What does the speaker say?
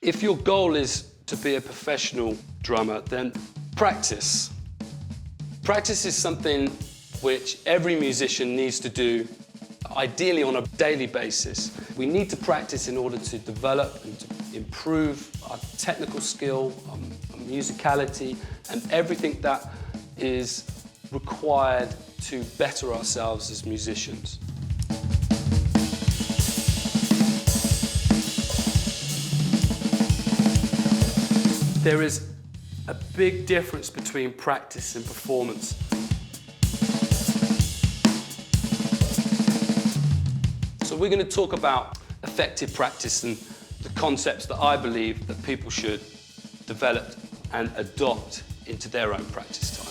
If your goal is to be a professional drummer, then practice. Practice is something which every musician needs to do, ideally on a daily basis. We need to practice in order to develop and to improve our technical skill, our musicality, and everything that is required to better ourselves as musicians. There is a big difference between practice and performance. So we're going to talk about effective practice and the concepts that I believe that people should develop and adopt into their own practice time.